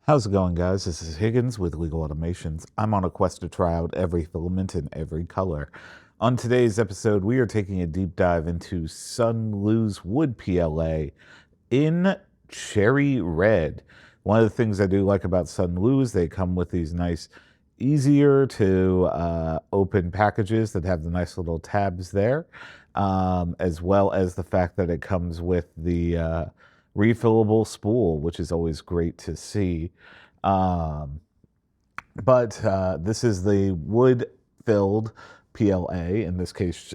How's it going, guys? This is Higgins with Legal Automations. I'm on a quest to try out every filament in every color. On today's episode, we are taking a deep dive into SUNLU's wood PLA in cherry red. One of the things I do like about SUNLU is they come with these nice, easier to open packages that have the nice little tabs there, as well as the fact that it comes with the refillable spool, which is always great to see. Um, but this is the wood-filled PLA, in this case,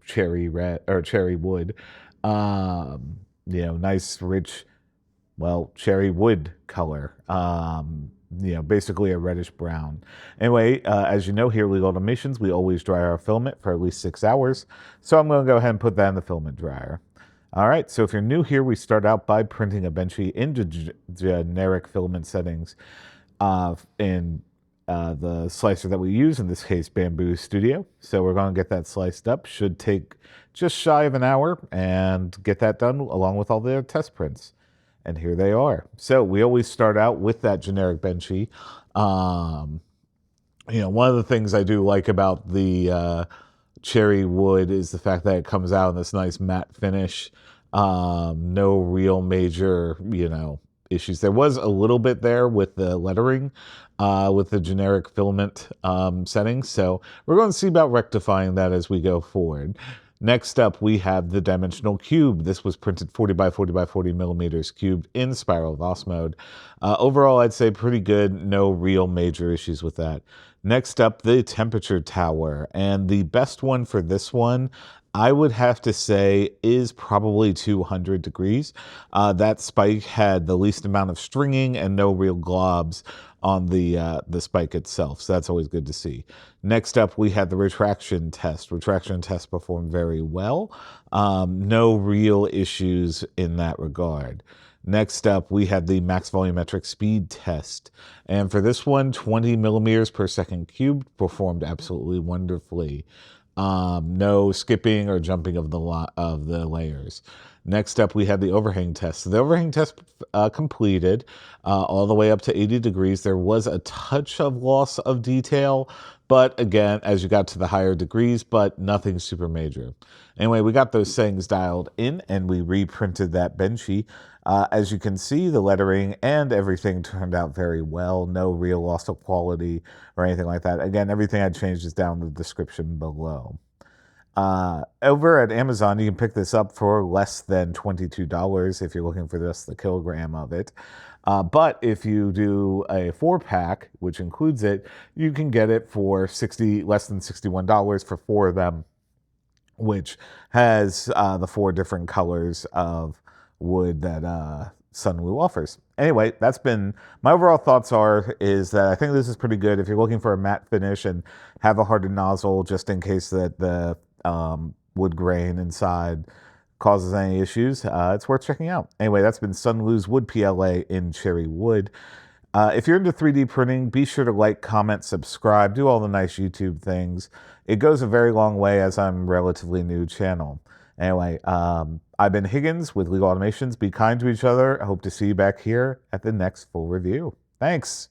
cherry red or cherry wood. Nice, rich, well, cherry wood color. Basically a reddish brown. Anyway, as you know, here at Legal Automations, we always dry our filament for at least 6 hours. So I'm going to go ahead and put that in the filament dryer. All right, so if you're new here, we start out by printing a benchy into generic filament settings in the slicer that we use, in this case, Bamboo Studio. So we're going to get that sliced up. Should take just shy of an hour and get that done along with all the test prints. And here they are. So we always start out with that generic benchy. One of the things I do like about the cherry wood is the fact that it comes out in this nice matte finish. No real major, issues. There was a little bit there with the lettering, with the generic filament settings. So we're going to see about rectifying that as we go forward. Next up, we have the dimensional cube. This was printed 40 by 40 by 40 millimeters cubed in spiral Voss mode. Overall, I'd say pretty good. No real major issues with that. Next up, the temperature tower. And the best one for this one, I would have to say, is probably 200 degrees. That spike had the least amount of stringing and no real globs on the spike itself. So that's always good to see. Next up, we had the retraction test. Retraction test performed very well. No real issues in that regard. Next up, we had the max volumetric speed test. And for this one, 20 millimeters per second cubed performed absolutely wonderfully. No skipping or jumping of the layers. Next up, we had the overhang test. The overhang test completed all the way up to 80 degrees. There was a touch of loss of detail, but again, as you got to the higher degrees, but nothing super major. Anyway, we got those settings dialed in and we reprinted that benchy. As you can see, the lettering and everything turned out very well. No real loss of quality or anything like that. Again, everything I changed is down in the description below. Over at Amazon, you can pick this up for less than $22 if you're looking for just the kilogram of it. But if you do a 4-pack, which includes it, you can get it for less than $61 for 4 of them, which has the 4 different colors of wood that SUNLU offers. Anyway, that's been my overall thoughts is that I think this is pretty good if you're looking for a matte finish and have a hardened nozzle just in case that the wood grain inside causes any issues. It's worth checking out. Anyway, that's been SUNLU's wood PLA in cherry wood. If you're into 3D printing, be sure to like, comment, subscribe, do all the nice YouTube things. It goes a very long way as I'm a relatively new channel. Anyway, I've been Higgins with Legal Automations. Be kind to each other. I hope to see you back here at the next full review. Thanks.